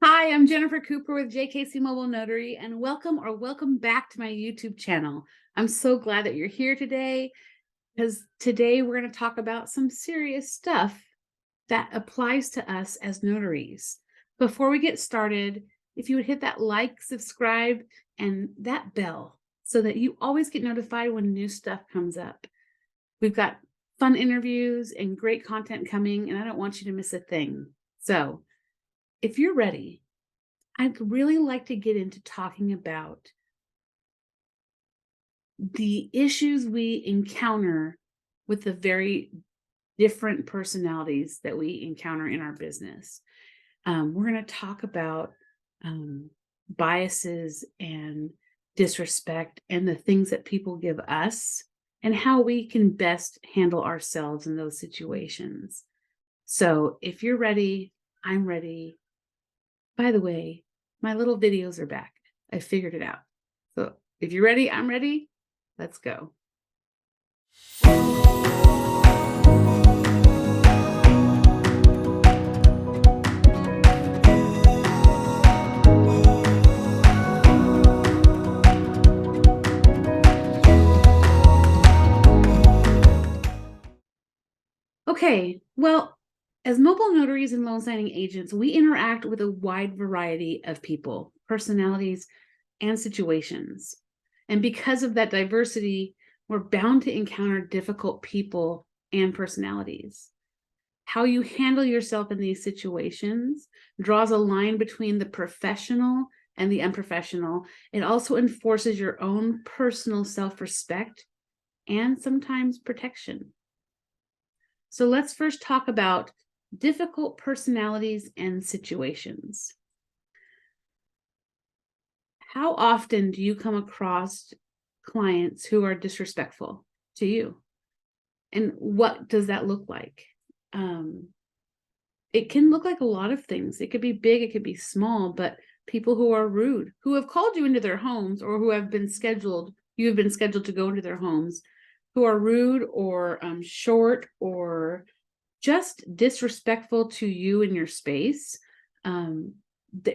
Hi, I'm Jennifer Cooper with JKC Mobile Notary, and welcome back to my YouTube channel. I'm so glad that you're here today because today we're going to talk about some serious stuff that applies to us as notaries. Before we get started, if you would hit that like, subscribe, and that bell so that you always get notified when new stuff comes up. We've got fun interviews and great content coming, and I don't want you to miss a thing. So if you're ready, I'd really like to get into talking about the issues we encounter with the very different personalities that we encounter in our business. We're going to talk about biases and disrespect and the things that people give us and how we can best handle ourselves in those situations. So if you're ready, I'm ready. By the way, my little videos are back. I figured it out. So if you're ready, I'm ready. Let's go. Okay, well, as mobile notaries and loan signing agents, we interact with a wide variety of people, personalities, and situations. And because of that diversity, we're bound to encounter difficult people and personalities. How you handle yourself in these situations draws a line between the professional and the unprofessional. It also enforces your own personal self-respect and sometimes protection. So let's first talk about difficult personalities and situations. How often do you come across clients who are disrespectful to you? And what does that look like? It can look like a lot of things. It could be big, it could be small, but people who are rude, who have called you into their homes or who have been scheduled, you have been scheduled to go into their homes, who are rude or short or just disrespectful to you and your space.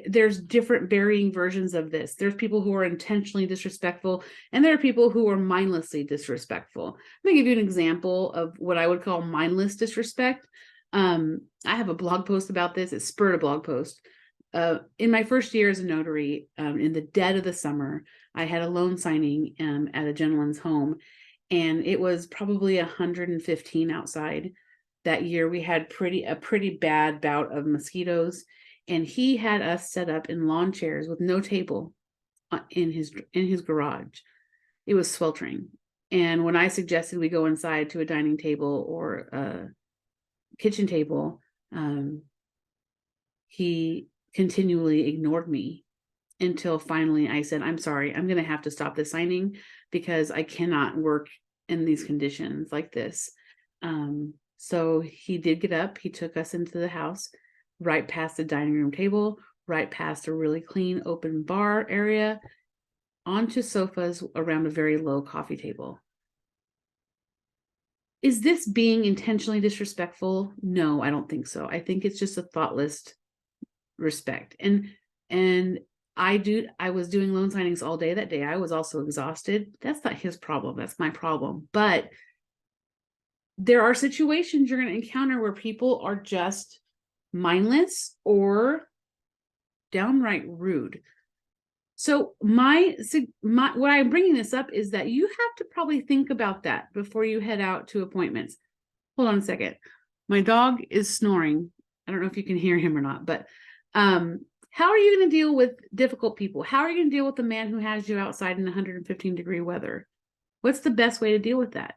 There's different varying versions of this. There's people who are intentionally disrespectful, and there are people who are mindlessly disrespectful. Let me give you an example of what I would call mindless disrespect. I have a blog post about this. It spurred a blog post. In my first year as a notary, in the dead of the summer, I had a loan signing at a gentleman's home, and it was probably 115 outside. That year we had a pretty bad bout of mosquitoes, and he had us set up in lawn chairs with no table in his garage. It was sweltering. And when I suggested we go inside to a dining table or a kitchen table, he continually ignored me until finally I said, I'm sorry, I'm going to have to stop the signing because I cannot work in these conditions like this. So he did get up. He took us into the house, right past the dining room table, right past a really clean open bar area, onto sofas around a very low coffee table. Is this being intentionally disrespectful? No, I don't think so. I think it's just a thoughtless respect. And I was doing loan signings all day that day. I was also exhausted. That's not his problem. That's my problem. But there are situations you're going to encounter where people are just mindless or downright rude. So why I'm bringing this up is that you have to probably think about that before you head out to appointments. Hold on a second. My dog is snoring. I don't know if you can hear him or not, but how are you going to deal with difficult people? How are you going to deal with the man who has you outside in 115-degree weather? What's the best way to deal with that?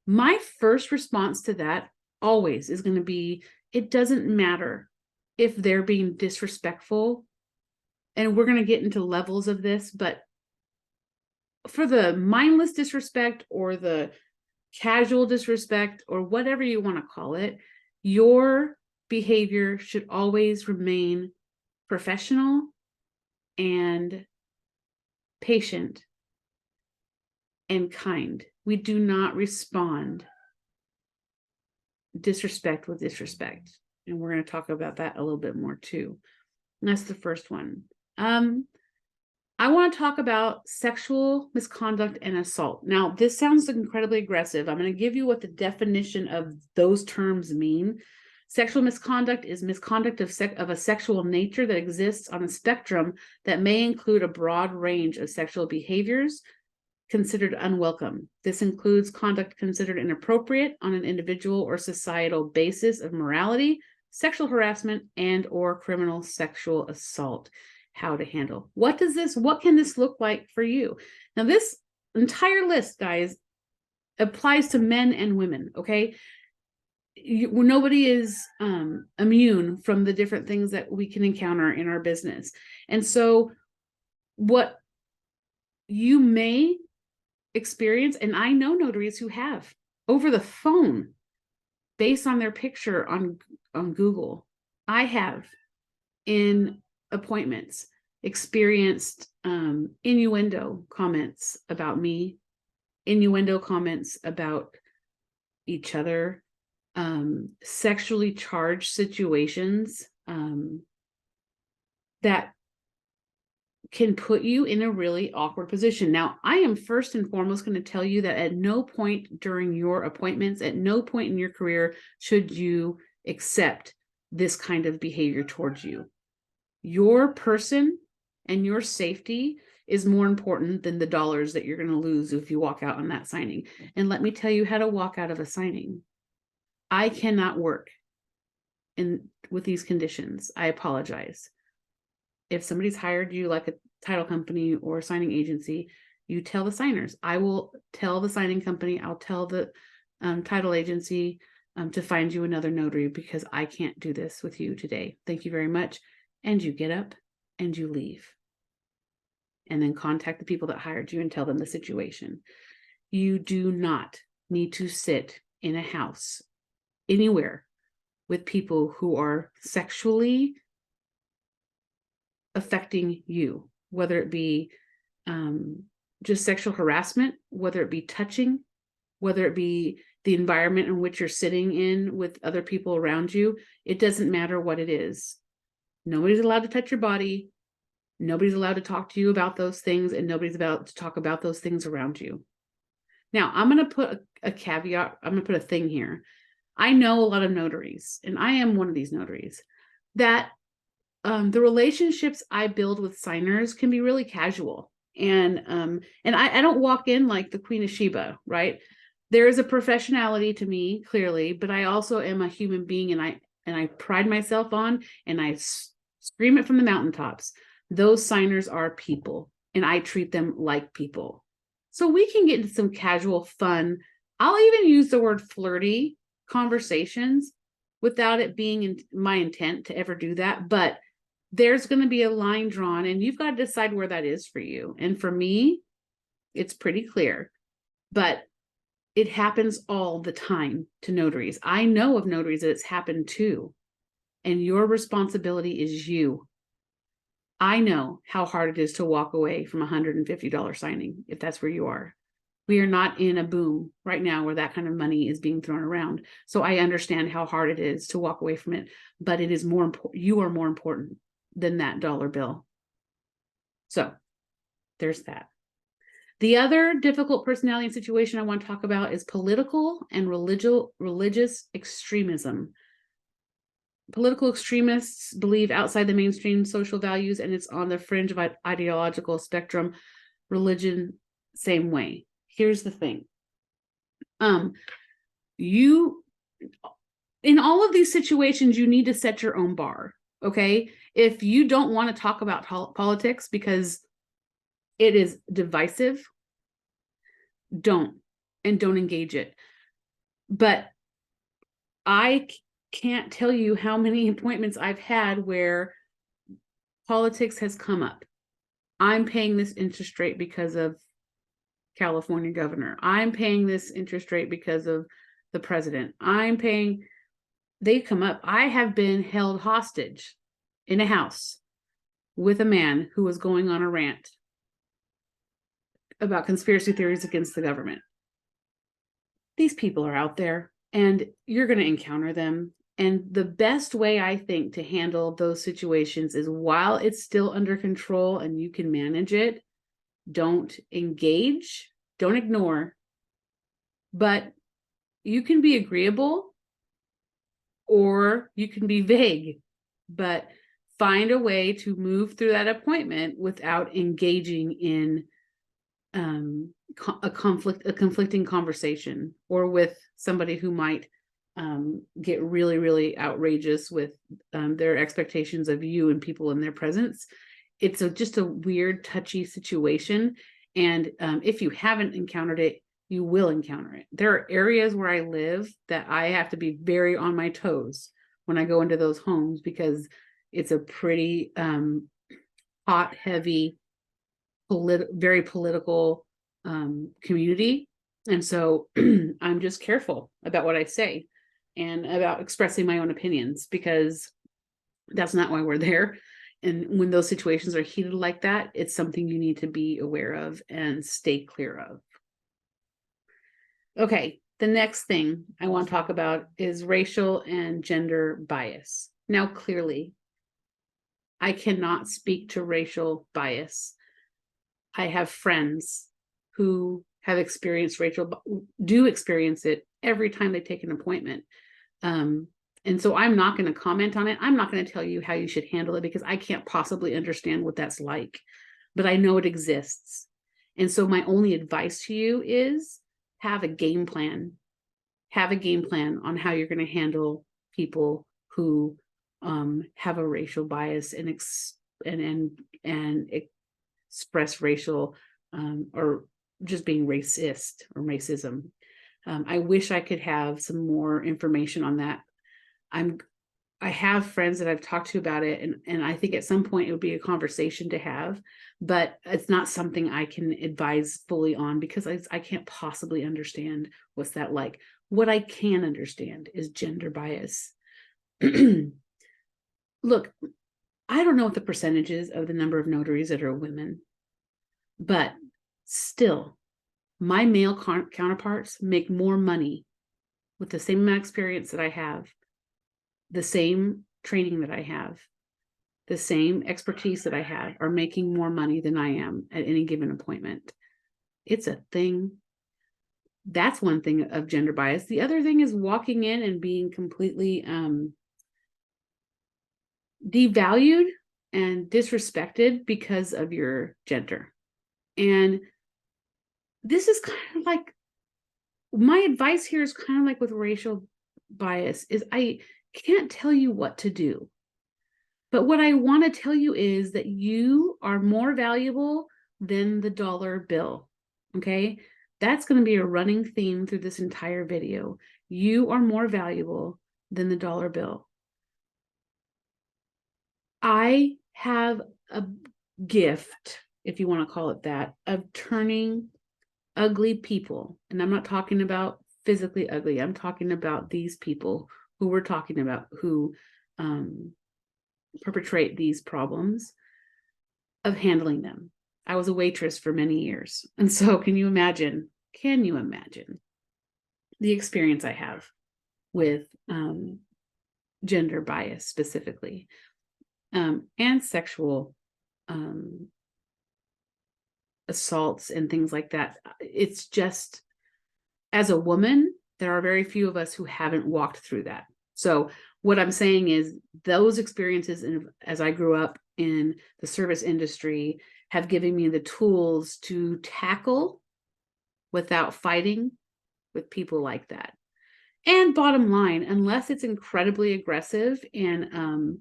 My first response to that always is going to be, it doesn't matter if they're being disrespectful. And we're going to get into levels of this, but for the mindless disrespect or the casual disrespect or whatever you want to call it, your behavior should always remain professional and patient and kind. We do not respond disrespect with disrespect. And we're going to talk about that a little bit more too. That's the first one. I want to talk about sexual misconduct and assault. Now, this sounds incredibly aggressive. I'm going to give you what the definition of those terms mean. Sexual misconduct is misconduct of a sexual nature that exists on a spectrum that may include a broad range of sexual behaviors considered unwelcome. This includes conduct considered inappropriate on an individual or societal basis of morality, sexual harassment, and or criminal sexual assault. How to handle. What can this look like for you? Now, this entire list, guys, applies to men and women, okay? Nobody is immune from the different things that we can encounter in our business. And so what you may experience, and I know notaries who have over the phone, based on their picture on Google, I have in appointments experienced innuendo comments about me, innuendo comments about each other, sexually charged situations that can put you in a really awkward position. Now, I am first and foremost going to tell you that at no point during your appointments, at no point in your career should you accept this kind of behavior towards you. Your person and your safety is more important than the dollars that you're going to lose if you walk out on that signing. And let me tell you how to walk out of a signing. I cannot work with these conditions. I apologize. If somebody's hired you like a title company or a signing agency, you tell the signers. I will tell the signing company, I'll tell the title agency to find you another notary because I can't do this with you today. Thank you very much. And you get up and you leave. And then contact the people that hired you and tell them the situation. You do not need to sit in a house anywhere with people who are sexually affecting you, whether it be just sexual harassment, whether it be touching, whether it be the environment in which you're sitting in with other people around you. It doesn't matter what it is. Nobody's allowed to touch your body. Nobody's allowed to talk to you about those things, and nobody's allowed to talk about those things around you. Now, I'm going to put a caveat. I'm going to put a thing here. I know a lot of notaries, and I am one of these notaries, that the relationships I build with signers can be really casual. And I don't walk in like the Queen of Sheba, right? There is a professionality to me, clearly, but I also am a human being, and I pride myself on, and I scream it from the mountaintops. Those signers are people, and I treat them like people. So we can get into some casual fun. I'll even use the word flirty conversations without it being in my intent to ever do that. But there's going to be a line drawn, and you've got to decide where that is for you. And for me, it's pretty clear, but it happens all the time to notaries. I know of notaries that it's happened to, and your responsibility is you. I know how hard it is to walk away from a $150 signing if that's where you are. We are not in a boom right now where that kind of money is being thrown around. So I understand how hard it is to walk away from it, but it is more important. You are more important than that dollar bill. So there's that. The other difficult personality and situation I want to talk about is political and religious extremism. Political extremists believe outside the mainstream social values, and it's on the fringe of ideological spectrum. Religion, same way. Here's the thing. You, in all of these situations, you need to set your own bar, okay? If you don't want to talk about politics because it is divisive, don't engage it. But I can't tell you how many appointments I've had where politics has come up. I'm paying this interest rate because of California governor. I'm paying this interest rate because of the president. They come up. I have been held hostage in a house with a man who was going on a rant about conspiracy theories against the government. These people are out there, and you're going to encounter them. And the best way, I think, to handle those situations is while it's still under control and you can manage it, don't engage, don't ignore, but you can be agreeable or you can be vague, but find a way to move through that appointment without engaging in a conflicting conversation, or with somebody who might get really, really outrageous with their expectations of you and people in their presence. It's just a weird, touchy situation. And if you haven't encountered it, you will encounter it. There are areas where I live that I have to be very on my toes when I go into those homes, because it's a pretty hot, heavy, very political community. And so I'm just careful about what I say and about expressing my own opinions, because that's not why we're there. And when those situations are heated like that, it's something you need to be aware of and stay clear of. Okay, the next thing I want to talk about is racial and gender bias. Now, clearly, I cannot speak to racial bias. I have friends who have experienced do experience it every time they take an appointment. And so I'm not going to comment on it. I'm not going to tell you how you should handle it, because I can't possibly understand what that's like, but I know it exists. And so my only advice to you is have a game plan. Have a game plan on how you're going to handle people who have a racial bias and express racial or just being racist or racism. I wish I could have some more information on that. I have friends that I've talked to about it, and I think at some point it would be a conversation to have, but it's not something I can advise fully on, because I can't possibly understand what's that like. What I can understand is gender bias. Look, I don't know what the percentage is of the number of notaries that are women, but still, my male counterparts make more money with the same amount of experience that I have, the same training that I have, the same expertise that I have, are making more money than I am at any given appointment. It's a thing. That's one thing of gender bias. The other thing is walking in and being completely devalued and disrespected because of your gender. And this is kind of like, my advice here is kind of like with racial bias, is I can't tell you what to do. But what I want to tell you is that you are more valuable than the dollar bill. Okay? That's going to be a running theme through this entire video. You are more valuable than the dollar bill. I have a gift, if you want to call it that, of turning ugly people. And I'm not talking about physically ugly. I'm talking about these people who we're talking about, who perpetrate these problems, of handling them. I was a waitress for many years. And so can you imagine the experience I have with gender bias specifically, and sexual assaults and things like that? It's just, as a woman, there are very few of us who haven't walked through that. So what I'm saying is those experiences, as I grew up in the service industry, have given me the tools to tackle without fighting with people like that. And bottom line, unless it's incredibly aggressive and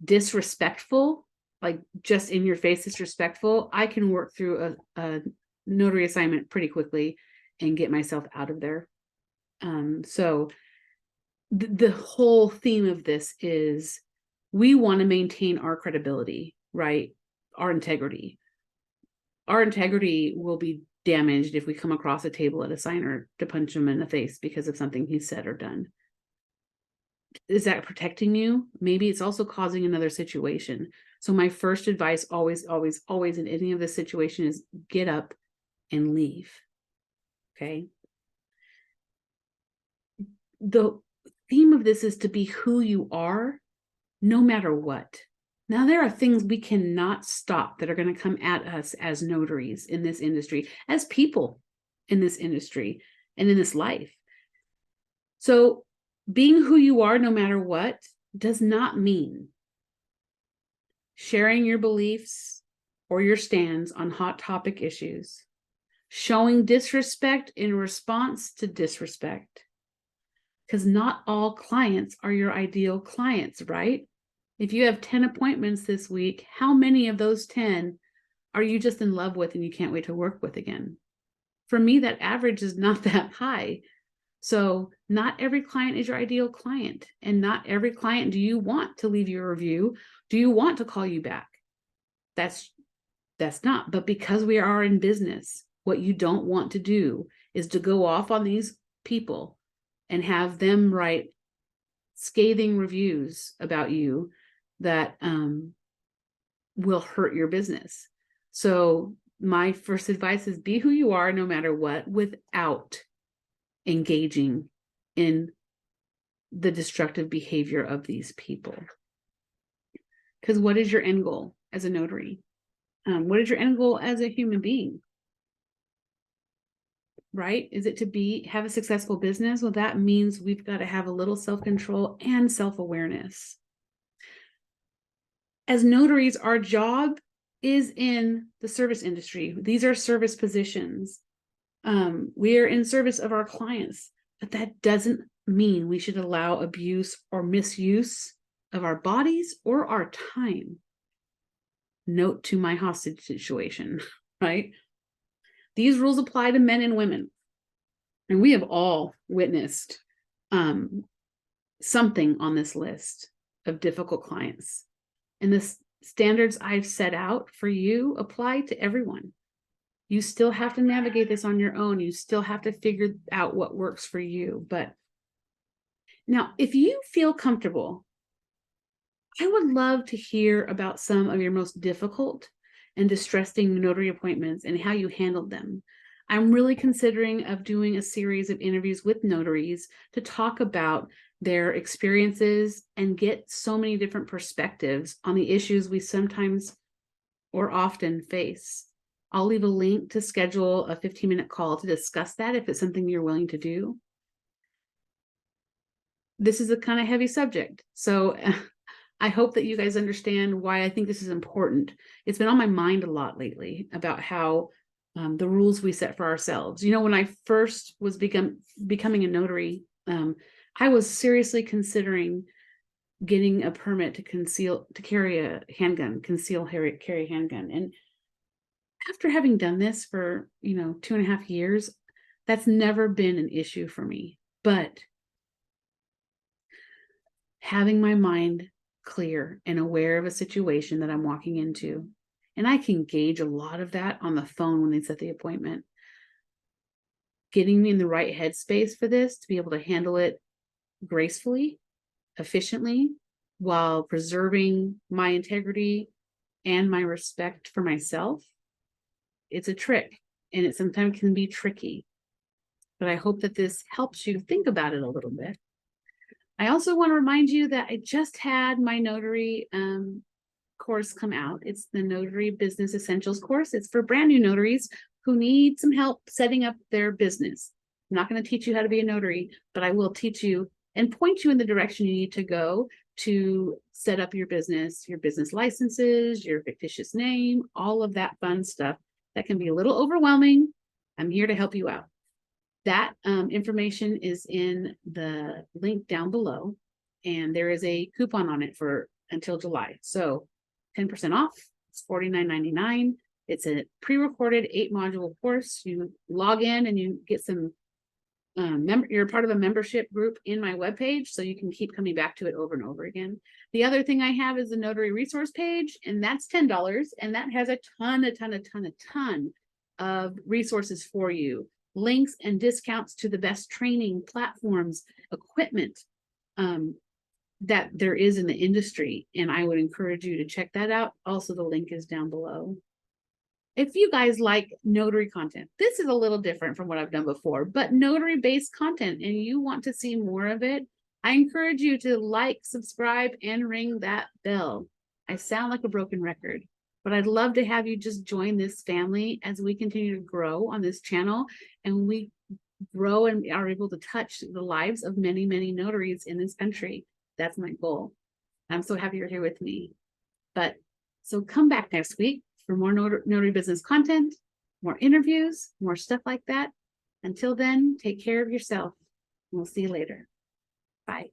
disrespectful, like just in your face disrespectful, I can work through a notary assignment pretty quickly and get myself out of there. So the whole theme of this is we want to maintain our credibility, right? Our integrity. Our integrity will be damaged if we come across a table at a signer to punch him in the face because of something he said or done. Is that protecting you? Maybe it's also causing another situation. So my first advice always in any of this situation is get up and leave. Okay. The theme of this is to be who you are, no matter what. Now, there are things we cannot stop that are going to come at us as notaries in this industry, as people in this industry and in this life. So being who you are, no matter what, does not mean sharing your beliefs or your stands on hot topic issues, showing disrespect in response to disrespect, because not all clients are your ideal clients, right? If you have 10 appointments this week, how many of those 10 are you just in love with and you can't wait to work with again? For me, that average is not that high. So not every client is your ideal client, and not every client do you want to leave you a review. Do you want to call you back? That's not. But because we are in business, what you don't want to do is to go off on these people and have them write scathing reviews about you that will hurt your business. So my first advice is be who you are, no matter what, without engaging in the destructive behavior of these people. Because what is your end goal as a notary? What is your end goal as a human being? Right? Is it to have a successful business? Well, that means we've got to have a little self-control and self-awareness. As notaries, our job is in the service industry. These are service positions. We are in service of our clients, but that doesn't mean we should allow abuse or misuse of our bodies or our time. Note to my hostage situation, right? These rules apply to men and women. And we have all witnessed something on this list of difficult clients. And the standards I've set out for you apply to everyone. You still have to navigate this on your own. You still have to figure out what works for you. But now, if you feel comfortable, I would love to hear about some of your most difficult and distressing notary appointments and how you handled them. I'm really considering of doing a series of interviews with notaries to talk about their experiences and get so many different perspectives on the issues we sometimes or often face. I'll leave a link to schedule a 15-minute call to discuss that if it's something you're willing to do. This is a kind of heavy subject, so I hope that you guys understand why I think this is important. It's been on my mind a lot lately about how the rules we set for ourselves. You know, when I first was becoming a notary, I was seriously considering getting a permit to carry a handgun, carry handgun. And after having done this for, 2.5 years, that's never been an issue for me. But having my mind clear and aware of a situation that I'm walking into, and I can gauge a lot of that on the phone when they set the appointment, getting me in the right headspace for this to be able to handle it gracefully, efficiently, while preserving my integrity and my respect for myself. It's a trick, and it sometimes can be tricky, but I hope that this helps you think about it a little bit. I also want to remind you that I just had my notary course come out. It's the Notary Business Essentials course. It's for brand new notaries who need some help setting up their business. I'm not going to teach you how to be a notary, but I will teach you and point you in the direction you need to go to set up your business licenses, your fictitious name, all of that fun stuff that can be a little overwhelming. I'm here to help you out. That information is in the link down below, and there is a coupon on it for until July. So 10% off. It's $49.99. It's a pre-recorded 8-module course. You log in and you get some you're part of a membership group in my webpage, so you can keep coming back to it over and over again. The other thing I have is the notary resource page, and that's $10, and that has a ton of resources for you. Links and discounts to the best training platforms, equipment that there is in the industry. And I would encourage you to check that out. Also, the link is down below. If you guys like notary content, this is a little different from what I've done before, but notary-based content, and you want to see more of it, I encourage you to like, subscribe, and ring that bell. I sound like a broken record, but I'd love to have you just join this family as we continue to grow on this channel, and we grow and are able to touch the lives of many, many notaries in this country. That's my goal. I'm so happy you're here with me. But so come back next week for more notary business content, more interviews, more stuff like that. Until then, take care of yourself. We'll see you later. Bye.